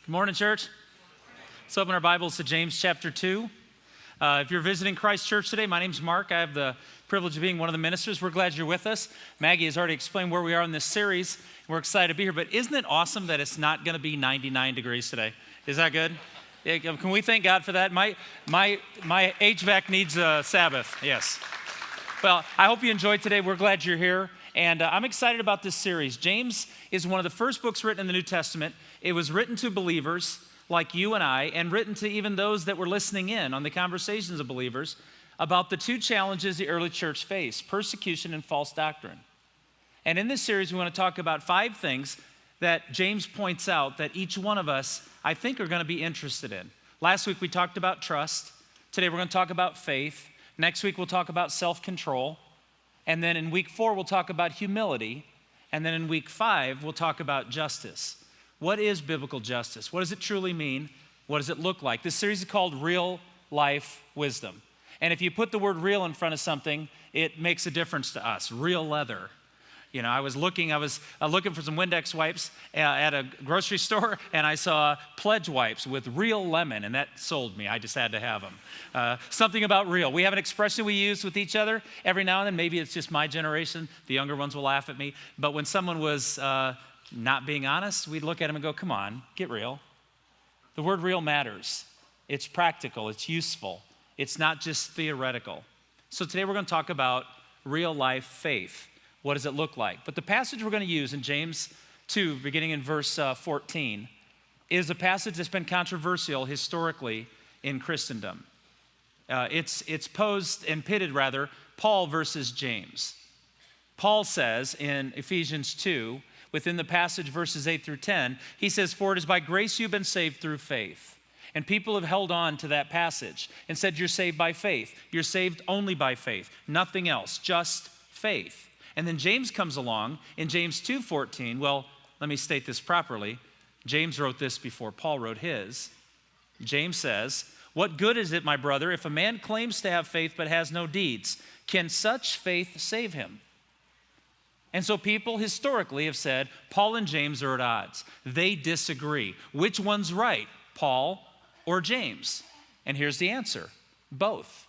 Good morning, church. Let's open our Bibles to James chapter 2. If you're visiting Christ Church today, my name's Mark. I have the privilege of being one of the ministers. We're glad you're with us. Maggie has already explained where we are in this series. We're excited to be here, but isn't it awesome that it's not going to be 99 degrees today? Is that good? Can we thank God for that? My HVAC needs a Sabbath, yes. Well, I hope you enjoyed today. We're glad you're here. And I'm excited about this series. James is one of the first books written in the New Testament. It was written to believers like you and I, and written to even those that were listening in on the conversations of believers about the two challenges the early church faced: persecution and false doctrine. And in this series, we want to talk about 5 things that James points out that each one of us, I think, are going to be interested in. Last week, we talked about trust. Today, we're going to talk about faith. Next week, we'll talk about self-control. And then in week 4, we'll talk about humility. And then in week 5, we'll talk about justice. What is biblical justice? What does it truly mean? What does it look like? This series is called Real Life Wisdom. And if you put the word real in front of something, it makes a difference to us. Real leather. You know, I was looking for some Windex wipes at a grocery store, and I saw Pledge wipes with real lemon, and that sold me. I just had to have them. Something about real. We have an expression we use with each other every now and then. Maybe it's just my generation. The younger ones will laugh at me. But when someone was not being honest, we'd look at them and go, come on, get real. The word real matters. It's practical. It's useful. It's not just theoretical. So today we're going to talk about real life faith. What does it look like? But the passage we're going to use in James 2, beginning in verse 14, is a passage that's been controversial historically in Christendom. It's posed and pitted, rather, Paul versus James. Paul says in Ephesians 2, within the passage verses 8 through 10, he says, "For it is by grace you've been saved through faith." And people have held on to that passage and said, you're saved by faith. You're saved only by faith. Nothing else, just faith. And then James comes along in James 2:14. Well, let me state this properly. James wrote this before Paul wrote his. James says, "What good is it, my brother, if a man claims to have faith but has no deeds? Can such faith save him?" And so people historically have said, Paul and James are at odds. They disagree. Which one's right, Paul or James? And here's the answer: both.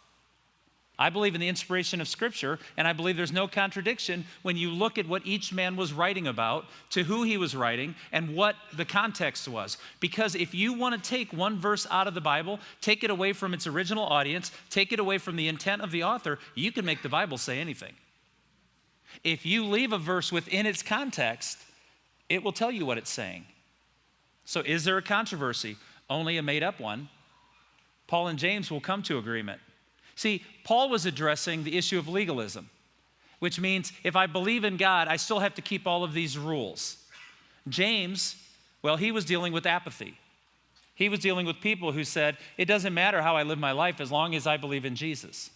I believe in the inspiration of Scripture, and I believe there's no contradiction when you look at what each man was writing about, to who he was writing, and what the context was. Because if you want to take one verse out of the Bible, take it away from its original audience, take it away from the intent of the author, you can make the Bible say anything. If you leave a verse within its context, it will tell you what it's saying. So is there a controversy? Only a made-up one. Paul and James will come to agreement. See, Paul was addressing the issue of legalism, which means if I believe in God, I still have to keep all of these rules. James, well, he was dealing with apathy. He was dealing with people who said, it doesn't matter how I live my life as long as I believe in Jesus.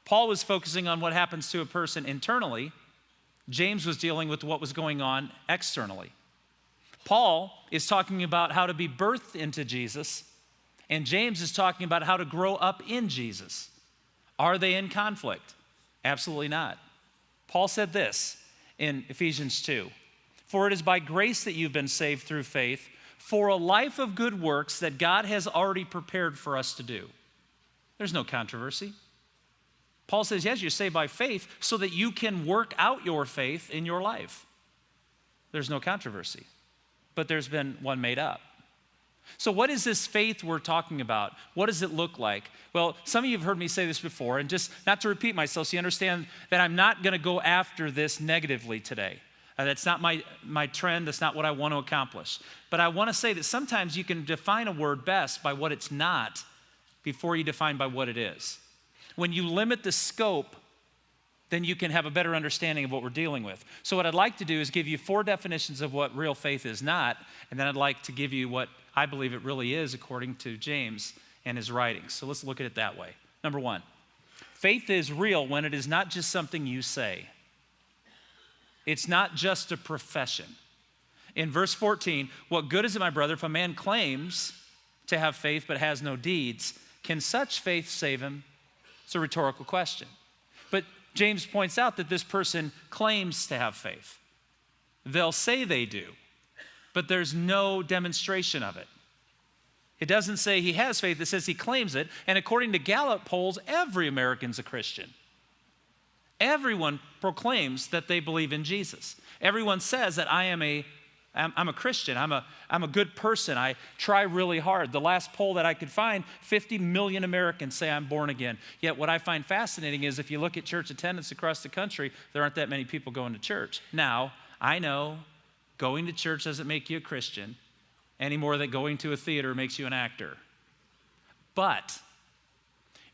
Paul was focusing on what happens to a person internally. James was dealing with what was going on externally. Paul is talking about how to be birthed into Jesus, and James is talking about how to grow up in Jesus. Are they in conflict? Absolutely not. Paul said this in Ephesians 2, "For it is by grace that you've been saved through faith, for a life of good works that God has already prepared for us to do." There's no controversy. Paul says, yes, you're saved by faith so that you can work out your faith in your life. There's no controversy. But there's been one made up. So what is this faith we're talking about? What does it look like? Well, some of you have heard me say this before, and just not to repeat myself, so you understand that I'm not going to go after this negatively today. That's not my trend. That's not what I want to accomplish. But I want to say that sometimes you can define a word best by what it's not before you define by what it is. When you limit the scope, then you can have a better understanding of what we're dealing with. So what I'd like to do is give you 4 definitions of what real faith is not, and then I'd like to give you what I believe it really is according to James and his writings. So let's look at it that way. Number 1, faith is real when it is not just something you say. It's not just a profession. In verse 14, "What good is it, my brother, if a man claims to have faith but has no deeds? Can such faith save him?" It's a rhetorical question. But James points out that this person claims to have faith. They'll say they do, but there's no demonstration of it. It doesn't say he has faith, it says he claims it. And according to Gallup polls, every American's a Christian. Everyone proclaims that they believe in Jesus. Everyone says that I'm a Christian, I'm a good person, I try really hard. The last poll that I could find, 50 million Americans say I'm born again. Yet what I find fascinating is if you look at church attendance across the country, there aren't that many people going to church. Now, I know going to church doesn't make you a Christian any more than going to a theater makes you an actor. But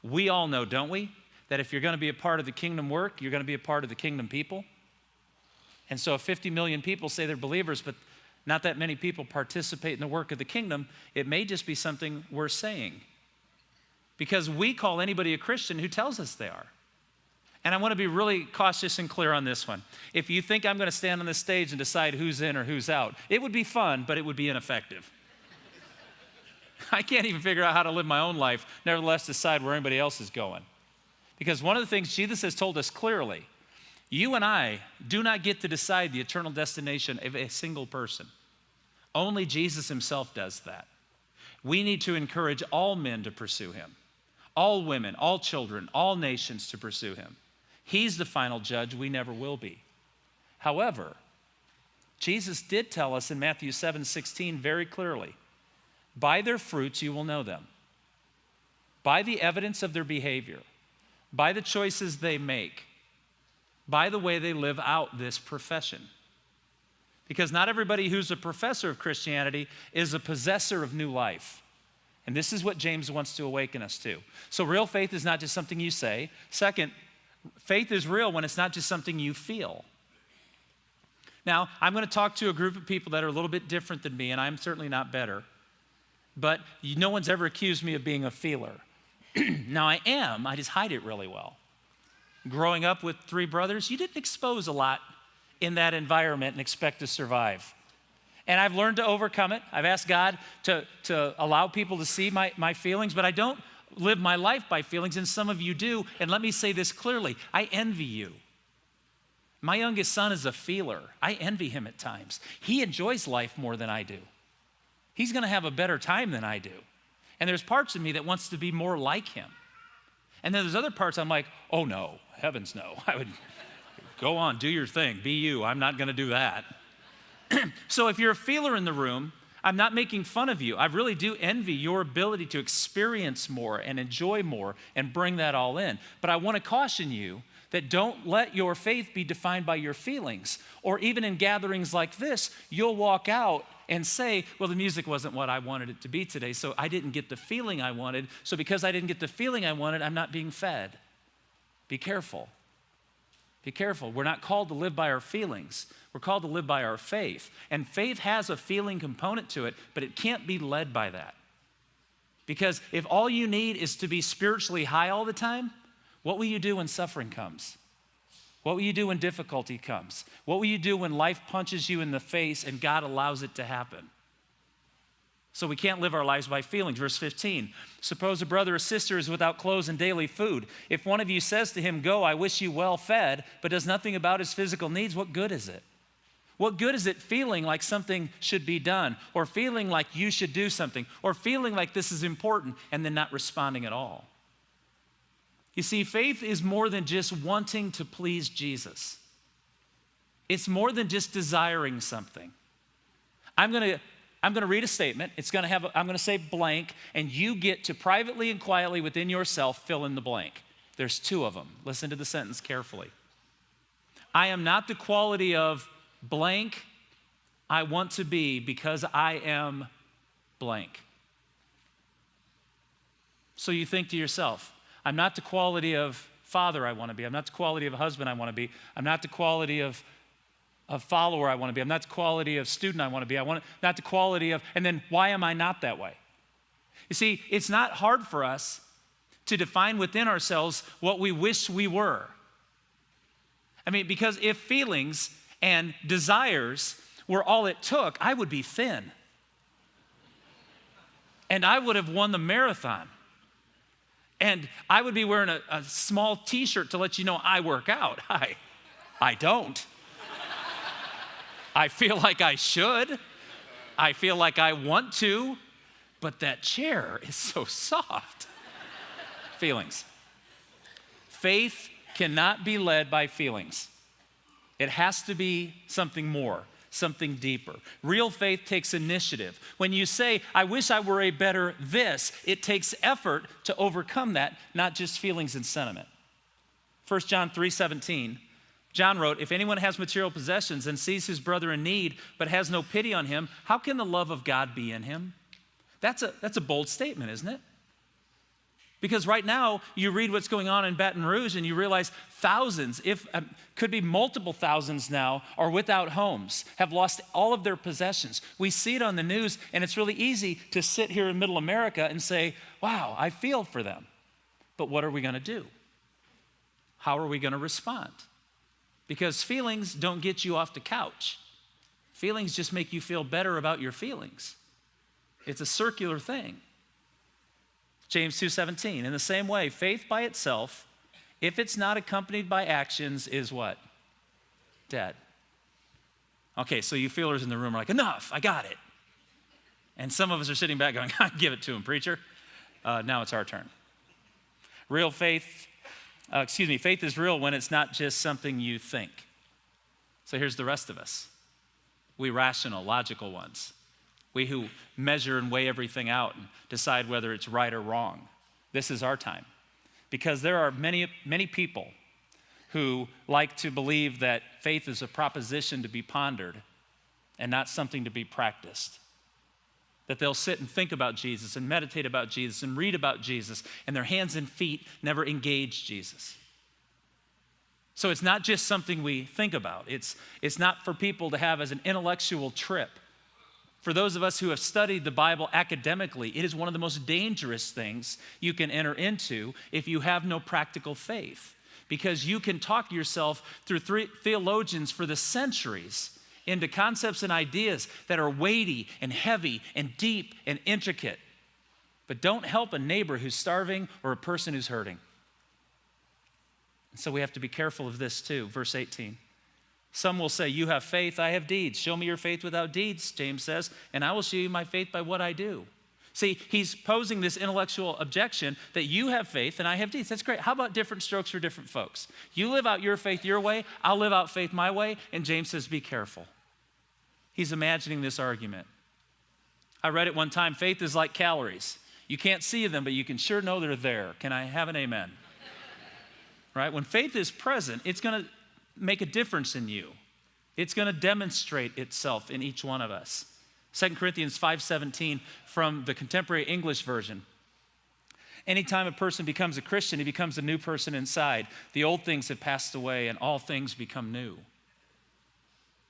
we all know, don't we, that if you're going to be a part of the kingdom work, you're going to be a part of the kingdom people. And so if 50 million people say they're believers, but not that many people participate in the work of the kingdom, it may just be something we're saying. Because we call anybody a Christian who tells us they are. And I want to be really cautious and clear on this one. If you think I'm going to stand on this stage and decide who's in or who's out, it would be fun, but it would be ineffective. I can't even figure out how to live my own life, nevertheless decide where anybody else is going. Because one of the things Jesus has told us clearly, you and I do not get to decide the eternal destination of a single person. Only Jesus himself does that. We need to encourage all men to pursue him, all women, all children, all nations to pursue him. He's the final judge. We never will be. However, Jesus did tell us in Matthew 7:16 very clearly, by their fruits you will know them. By the evidence of their behavior, by the choices they make, by the way they live out this profession. Because not everybody who's a professor of Christianity is a possessor of new life. And this is what James wants to awaken us to. So real faith is not just something you say. Second, faith is real when it's not just something you feel. Now, I'm going to talk to a group of people that are a little bit different than me, and I'm certainly not better. But no one's ever accused me of being a feeler. Now, I am. I just hide it really well. Growing up with three brothers, you didn't expose a lot in that environment and expect to survive. And I've learned to overcome it. I've asked God to allow people to see my feelings, but I don't live my life by feelings, and some of you do. And let me say this clearly, I envy you. My youngest son is a feeler. I envy him at times. He enjoys life more than I do. He's going to have a better time than I do. And there's parts of me that wants to be more like him. And then there's other parts I'm like, oh no, heavens no. I would go on, do your thing, be you. I'm not going to do that. So if you're a feeler in the room, I'm not making fun of you. I really do envy your ability to experience more and enjoy more and bring that all in. But I want to caution you that don't let your faith be defined by your feelings. Or even in gatherings like this, you'll walk out and say, well, the music wasn't what I wanted it to be today, so I didn't get the feeling I wanted. So because I didn't get the feeling I wanted, I'm not being fed. Be careful. Be careful. We're not called to live by our feelings. We're called to live by our faith. And faith has a feeling component to it, but it can't be led by that. Because if all you need is to be spiritually high all the time, what will you do when suffering comes? What will you do when difficulty comes? What will you do when life punches you in the face and God allows it to happen? So we can't live our lives by feelings. Verse 15, suppose a brother or sister is without clothes and daily food. If one of you says to him, go, I wish you well fed, but does nothing about his physical needs, what good is it? What good is it feeling like something should be done, or feeling like you should do something, or feeling like this is important and then not responding at all? You see, faith is more than just wanting to please Jesus. It's more than just desiring something. I'm going to read a statement. I'm going to say blank, and you get to privately and quietly within yourself fill in the blank. There's two of them. Listen to the sentence carefully. I am not the quality of blank I want to be because I am blank. So you think to yourself, I'm not the quality of father I want to be. I'm not the quality of husband I want to be. I'm not the quality of follower I want to be. I'm not the quality of student I want to be. Not the quality of, and then why am I not that way? You see, it's not hard for us to define within ourselves what we wish we were. I mean, because if feelings and desires were all it took, I would be thin. And I would have won the marathon. And I would be wearing a small t-shirt to let you know I work out. I don't. I feel like I should. I feel like I want to, but that chair is so soft. Feelings. Faith cannot be led by feelings. It has to be something more, something deeper. Real faith takes initiative. When you say, I wish I were a better this, it takes effort to overcome that, not just feelings and sentiment. 1 John 3:17, John wrote, if anyone has material possessions and sees his brother in need but has no pity on him, how can the love of God be in him? That's a bold statement, isn't it? Because right now, you read what's going on in Baton Rouge and you realize thousands, could be multiple thousands now, are without homes, have lost all of their possessions. We see it on the news, and it's really easy to sit here in middle America and say, wow, I feel for them. But what are we going to do? How are we going to respond? Because feelings don't get you off the couch. Feelings just make you feel better about your feelings. It's a circular thing. James 2:17, in the same way, faith by itself, if it's not accompanied by actions, is what? Dead. Okay, so you feelers in the room are like, enough, I got it. And some of us are sitting back going, give it to him, preacher. Now it's our turn. Faith is real when it's not just something you think. So here's the rest of us. We rational, logical ones. We who measure and weigh everything out and decide whether it's right or wrong. This is our time. Because there are many, many people who like to believe that faith is a proposition to be pondered and not something to be practiced. That they'll sit and think about Jesus and meditate about Jesus and read about Jesus, and their hands and feet never engage Jesus. So it's not just something we think about. It's not for people to have as an intellectual trip. For those of us who have studied the Bible academically, it is one of the most dangerous things you can enter into if you have no practical faith. Because you can talk yourself through theologians for the centuries into concepts and ideas that are weighty and heavy and deep and intricate, but don't help a neighbor who's starving or a person who's hurting. And so we have to be careful of this too. Verse 18. Some will say, you have faith, I have deeds. Show me your faith without deeds, James says, and I will show you my faith by what I do. See, he's posing this intellectual objection that you have faith and I have deeds. That's great. How about different strokes for different folks? You live out your faith your way, I'll live out faith my way, and James says, be careful. He's imagining this argument. I read it one time, faith is like calories. You can't see them, but you can sure know they're there. Can I have an amen? Right? When faith is present, it's going to make a difference in you. It's going to demonstrate itself in each one of us. 2 Corinthians 5:17 from the Contemporary English Version. Anytime a person becomes a Christian, he becomes a new person inside. The old things have passed away and all things become new.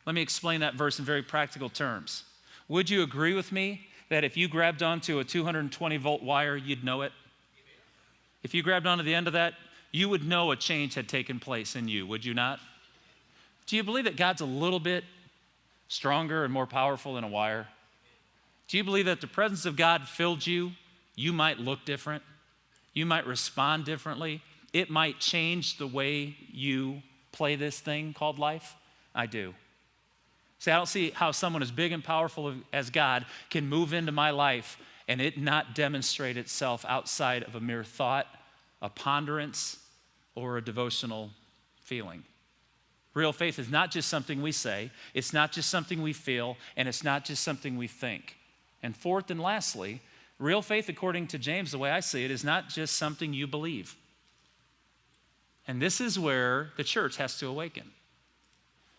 Let me explain that verse in very practical terms. Would you agree with me that if you grabbed onto a 220 volt wire, you'd know it? If you grabbed onto the end of that, you would know a change had taken place in you, would you not? Do you believe that God's a little bit stronger and more powerful than a wire? Do you believe that the presence of God filled you? You might look different. You might respond differently. It might change the way you play this thing called life. I do. See, I don't see how someone as big and powerful as God can move into my life and it not demonstrate itself outside of a mere thought, a ponderance, or a devotional feeling. Real faith is not just something we say, it's not just something we feel, and it's not just something we think. And fourth and lastly, real faith, according to James, the way I see it, is not just something you believe. And this is where the church has to awaken.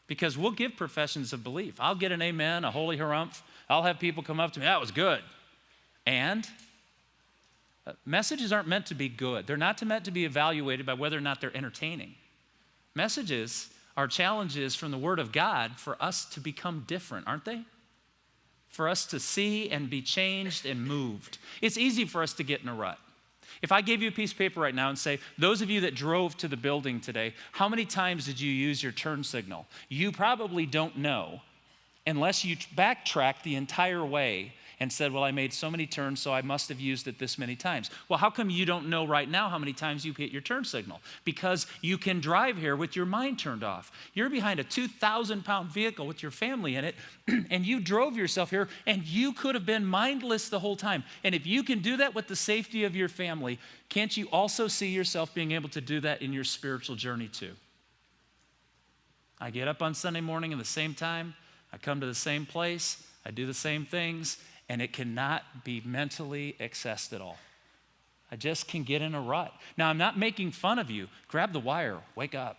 Because we'll give professions of belief. I'll get an amen, a holy harumph. I'll have people come up to me, that was good. And messages aren't meant to be good. They're not meant to be evaluated by whether or not they're entertaining. Messages are challenges from the Word of God for us to become different, aren't they? For us to see and be changed and moved. It's easy for us to get in a rut. If I gave you a piece of paper right now and say, those of you that drove to the building today, how many times did you use your turn signal? You probably don't know unless you backtrack the entire way and said, well, I made so many turns, so I must have used it this many times. Well, how come you don't know right now how many times you hit your turn signal? Because you can drive here with your mind turned off. You're behind a 2,000-pound vehicle with your family in it, and you drove yourself here, and you could have been mindless the whole time. And if you can do that with the safety of your family, can't you also see yourself being able to do that in your spiritual journey too? I get up on Sunday morning at the same time, I come to the same place, I do the same things, and it cannot be mentally accessed at all. I just can get in a rut. Now, I'm not making fun of you. Grab the wire, wake up.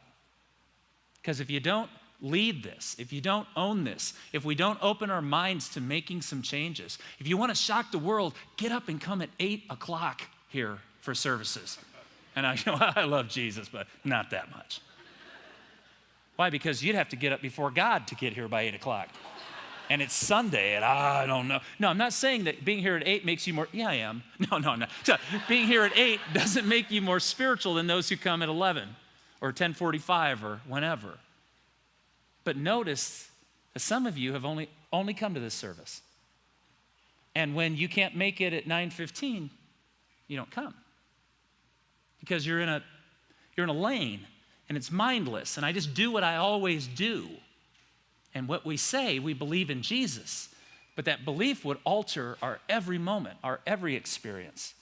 Because if you don't lead this, if you don't own this, if we don't open our minds to making some changes, if you want to shock the world, get up and come at 8 o'clock here for services. And I love Jesus, but not that much. Why? Because you'd have to get up before God to get here by 8 o'clock. And it's Sunday, and I don't know. No, I'm not saying that being here at 8 makes you more, yeah, I am. No. So being here at 8 doesn't make you more spiritual than those who come at 11 or 10:45 or whenever. But notice that some of you have only come to this service. And when you can't make it at 9:15, you don't come. Because you're in a lane, and it's mindless, and I just do what I always do. And what we say, we believe in Jesus, but that belief would alter our every moment, our every experience.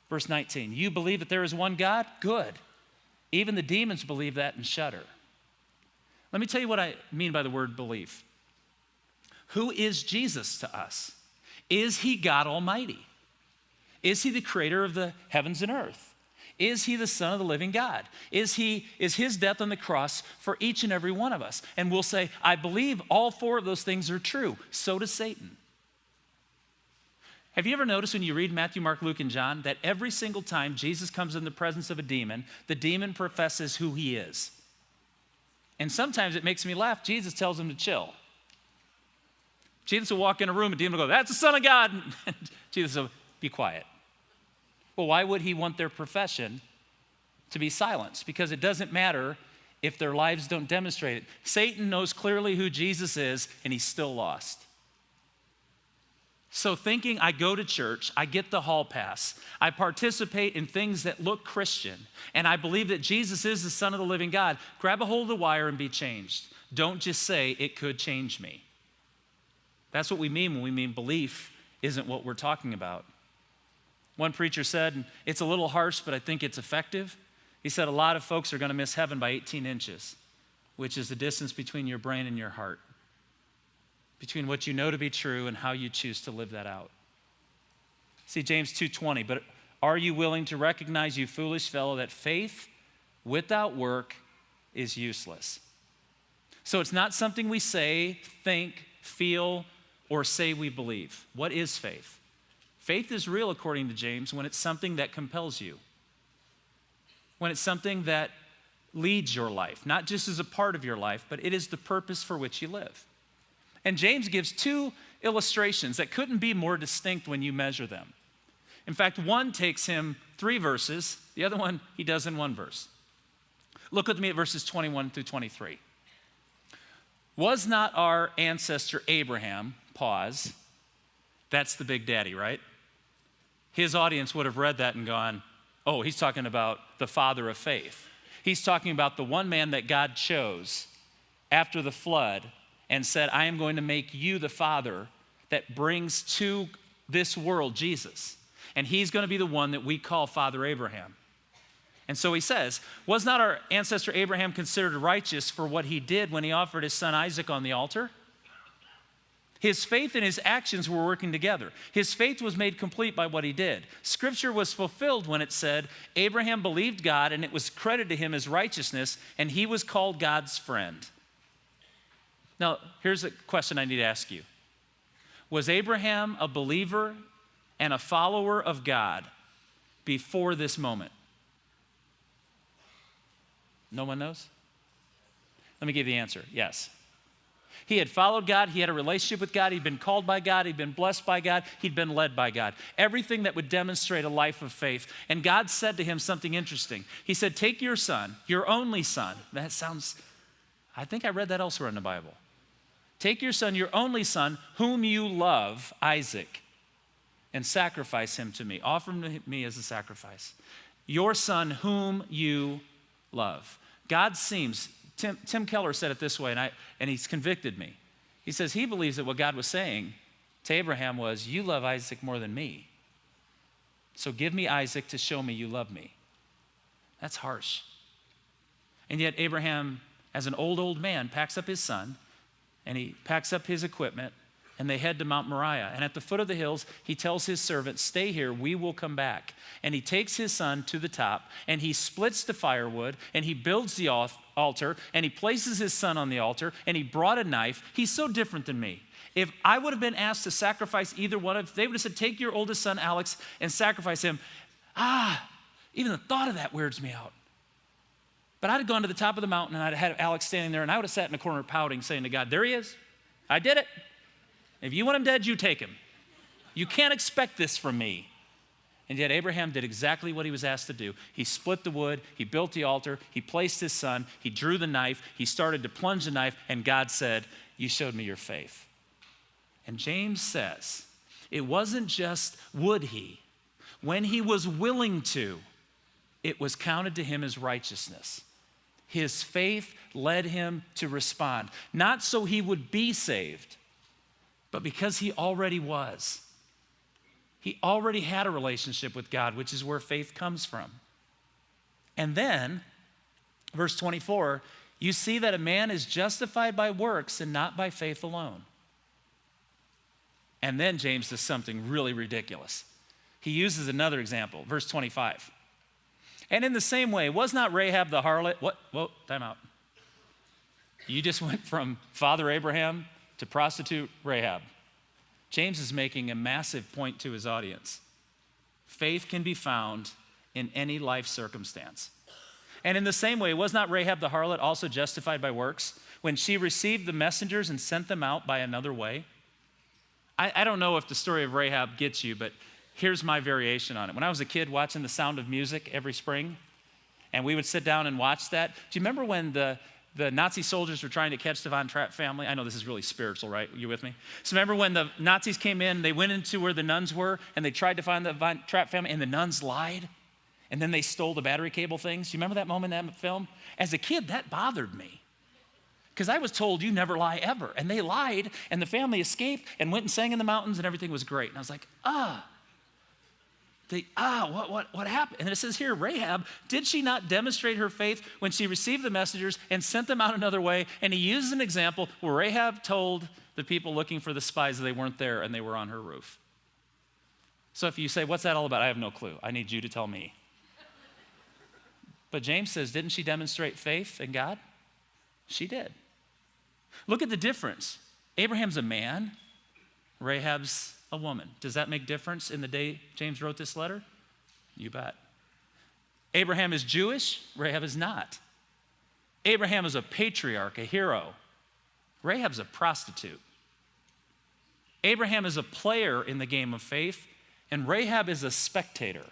Verse 19, you believe that there is one God? Good. Even the demons believe that and shudder. Let me tell you what I mean by the word belief. Who is Jesus to us? Is he God Almighty? Is he the creator of the heavens and earth? Is he the Son of the living God? Is his death on the cross for each and every one of us? And we'll say, I believe all 4 of those things are true. So does Satan. Have you ever noticed when you read Matthew, Mark, Luke, and John that every single time Jesus comes in the presence of a demon, the demon professes who he is? And sometimes it makes me laugh. Jesus tells him to chill. Jesus will walk in a room, and demon will go, that's the Son of God. And Jesus will be quiet. Well, why would he want their profession to be silenced? Because it doesn't matter if their lives don't demonstrate it. Satan knows clearly who Jesus is, and he's still lost. So thinking I go to church, I get the hall pass, I participate in things that look Christian, and I believe that Jesus is the Son of the living God, grab a hold of the wire and be changed. Don't just say, it could change me. That's what we mean when we mean belief isn't what we're talking about. One preacher said, and it's a little harsh, but I think it's effective. He said, a lot of folks are going to miss heaven by 18 inches, which is the distance between your brain and your heart, between what you know to be true and how you choose to live that out. See, James 2:20, but are you willing to recognize, you foolish fellow, that faith without work is useless? So it's not something we say, think, feel, or say we believe. What is faith? Faith is real, according to James, when it's something that compels you, when it's something that leads your life, not just as a part of your life, but it is the purpose for which you live. And James gives 2 illustrations that couldn't be more distinct when you measure them. In fact, one takes him 3 verses, the other one he does in 1 verse. Look with me at verses 21 through 23. Was not our ancestor Abraham, pause, that's the big daddy, right? His audience would have read that and gone, oh, he's talking about the father of faith. He's talking about the one man that God chose after the flood and said, I am going to make you the father that brings to this world Jesus. And he's going to be the one that we call Father Abraham. And so he says, was not our ancestor Abraham considered righteous for what he did when he offered his son Isaac on the altar? His faith and his actions were working together. His faith was made complete by what he did. Scripture was fulfilled when it said, Abraham believed God and it was credited to him as righteousness, and he was called God's friend. Now, here's a question I need to ask you. Was Abraham a believer and a follower of God before this moment? No one knows? Let me give you the answer. Yes. He had followed God. He had a relationship with God. He'd been called by God. He'd been blessed by God. He'd been led by God. Everything that would demonstrate a life of faith. And God said to him something interesting. He said, take your son, your only son. That sounds, I think I read that elsewhere in the Bible. Take your son, your only son, whom you love, Isaac, and sacrifice him to me. Offer him to me as a sacrifice. Your son whom you love. God seems, Tim Keller said it this way, and he's convicted me. He says he believes that what God was saying to Abraham was, you love Isaac more than me. So give me Isaac to show me you love me. That's harsh. And yet Abraham, as an old man, packs up his son, and he packs up his equipment, and they head to Mount Moriah. And at the foot of the hills, he tells his servant, stay here, we will come back. And he takes his son to the top, and he splits the firewood, and he builds the altar, and he places his son on the altar, and he brought a knife. He's so different than me. If I would have been asked to sacrifice either one of them, they would have said, take your oldest son, Alex, and sacrifice him. Even the thought of that weirds me out. But I'd have gone to the top of the mountain, and I'd have had Alex standing there, and I would have sat in a corner pouting, saying to God, there he is. I did it. If you want him dead, you take him. You can't expect this from me. And yet Abraham did exactly what he was asked to do. He split the wood, he built the altar, he placed his son, he drew the knife, he started to plunge the knife, and God said, you showed me your faith. And James says, it wasn't just would he. When he was willing to, it was counted to him as righteousness. His faith led him to respond, not so he would be saved, but because he already was. He already had a relationship with God, which is where faith comes from. And then, verse 24, you see that a man is justified by works and not by faith alone. And then James does something really ridiculous. He uses another example, verse 25. And in the same way, was not Rahab the harlot? Whoa, time out. You just went from Father Abraham to prostitute Rahab. James is making a massive point to his audience. Faith can be found in any life circumstance. And in the same way, was not Rahab the harlot also justified by works when she received the messengers and sent them out by another way? I don't know if the story of Rahab gets you, but here's my variation on it. When I was a kid watching The Sound of Music every spring, and we would sit down and watch that, do you remember when the Nazi soldiers were trying to catch the Von Trapp family? I know this is really spiritual, right? You with me? So remember when the Nazis came in, they went into where the nuns were, and they tried to find the Von Trapp family, and the nuns lied, and then they stole the battery cable things. Do you remember that moment in that film? As a kid, that bothered me, because I was told you never lie ever, and they lied, and the family escaped and went and sang in the mountains, and everything was great. And I was like, what happened? And it says here, Rahab, did she not demonstrate her faith when she received the messengers and sent them out another way? And he uses an example where Rahab told the people looking for the spies that they weren't there and they were on her roof. So if you say, what's that all about? I have no clue. I need you to tell me. But James says, didn't she demonstrate faith in God? She did. Look at the difference. Abraham's a man. Rahab's a woman. Does that make difference in the day James wrote this letter? You bet. Abraham is Jewish. Rahab is not. Abraham is a patriarch, a hero. Rahab's a prostitute. Abraham is a player in the game of faith, and Rahab is a spectator.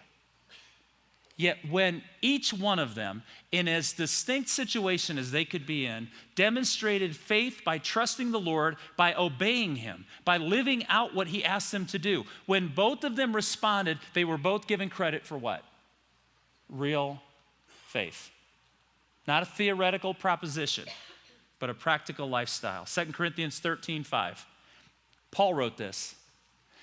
Yet when each one of them, in as distinct situation as they could be in, demonstrated faith by trusting the Lord, by obeying him, by living out what he asked them to do, when both of them responded, they were both given credit for what? Real faith. Not a theoretical proposition, but a practical lifestyle. 2 Corinthians 13:5. Paul wrote this,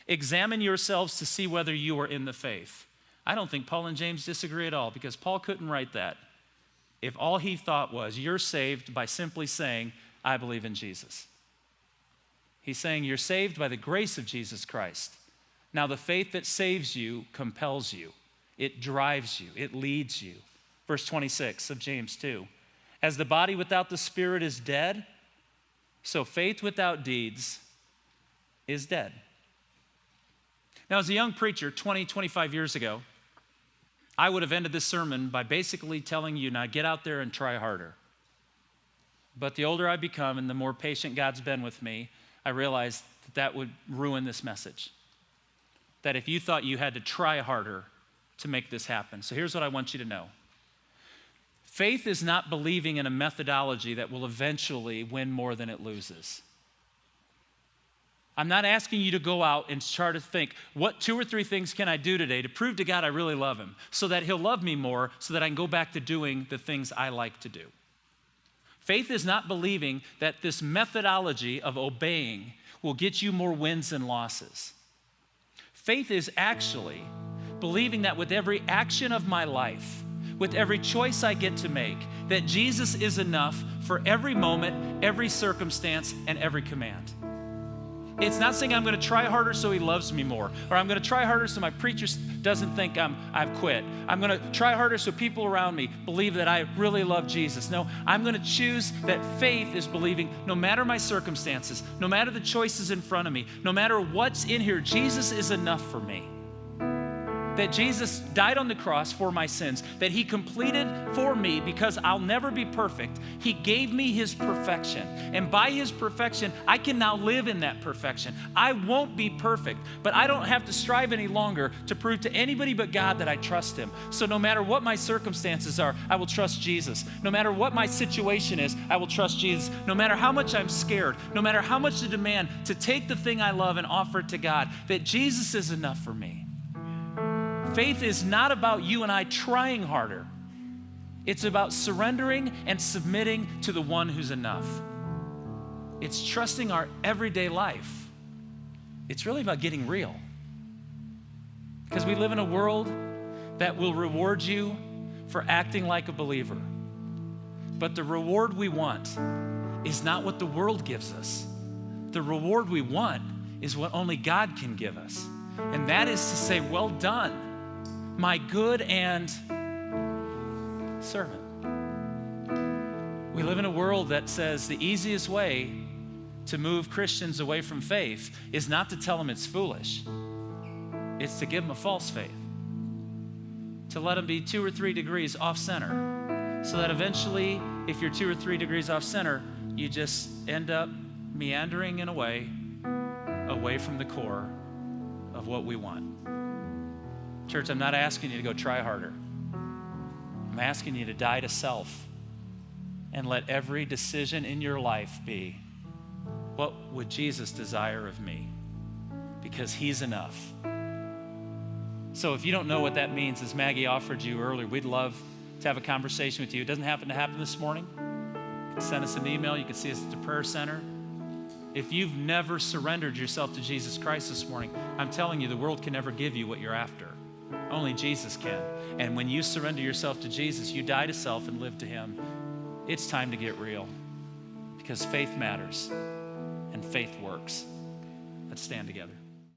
examine yourselves to see whether you are in the faith. I don't think Paul and James disagree at all, because Paul couldn't write that if all he thought was you're saved by simply saying, I believe in Jesus. He's saying you're saved by the grace of Jesus Christ. Now the faith that saves you compels you. It drives you. It leads you. Verse 26 of James 2. As the body without the spirit is dead, so faith without deeds is dead. Now, as a young preacher, 25 years ago, I would have ended this sermon by basically telling you, now get out there and try harder. But the older I become and the more patient God's been with me, I realized that would ruin this message. That if you thought you had to try harder to make this happen. So here's what I want you to know. Faith is not believing in a methodology that will eventually win more than it loses. I'm not asking you to go out and try to think, what 2 or 3 things can I do today to prove to God I really love him, so that he'll love me more, so that I can go back to doing the things I like to do. Faith is not believing that this methodology of obeying will get you more wins and losses. Faith is actually believing that with every action of my life, with every choice I get to make, that Jesus is enough for every moment, every circumstance, and every command. It's not saying I'm going to try harder so he loves me more, or I'm going to try harder so my preacher doesn't think I've quit. I'm going to try harder so people around me believe that I really love Jesus. No, I'm going to choose that faith is believing no matter my circumstances, no matter the choices in front of me, no matter what's in here, Jesus is enough for me. That Jesus died on the cross for my sins, that he completed for me because I'll never be perfect. He gave me his perfection. And by his perfection, I can now live in that perfection. I won't be perfect, but I don't have to strive any longer to prove to anybody but God that I trust him. So no matter what my circumstances are, I will trust Jesus. No matter what my situation is, I will trust Jesus. No matter how much I'm scared, no matter how much the demand to take the thing I love and offer it to God, that Jesus is enough for me. Faith is not about you and I trying harder. It's about surrendering and submitting to the one who's enough. It's trusting our everyday life. It's really about getting real. Because we live in a world that will reward you for acting like a believer. But the reward we want is not what the world gives us. The reward we want is what only God can give us. And that is to say, well done, my good and servant. We live in a world that says the easiest way to move Christians away from faith is not to tell them it's foolish. It's to give them a false faith. To let them be 2 or 3 degrees off center. So that eventually, if you're 2 or 3 degrees off center, you just end up meandering in a way away from the core of what we want. Church, I'm not asking you to go try harder. I'm asking you to die to self and let every decision in your life be, what would Jesus desire of me? Because he's enough. So if you don't know what that means, as Maggie offered you earlier, we'd love to have a conversation with you. It doesn't happen to happen this morning. You can send us an email. You can see us at the prayer center. If you've never surrendered yourself to Jesus Christ this morning, I'm telling you, the world can never give you what you're after. Only Jesus can. And when you surrender yourself to Jesus, you die to self and live to him. It's time to get real, because faith matters and faith works. Let's stand together.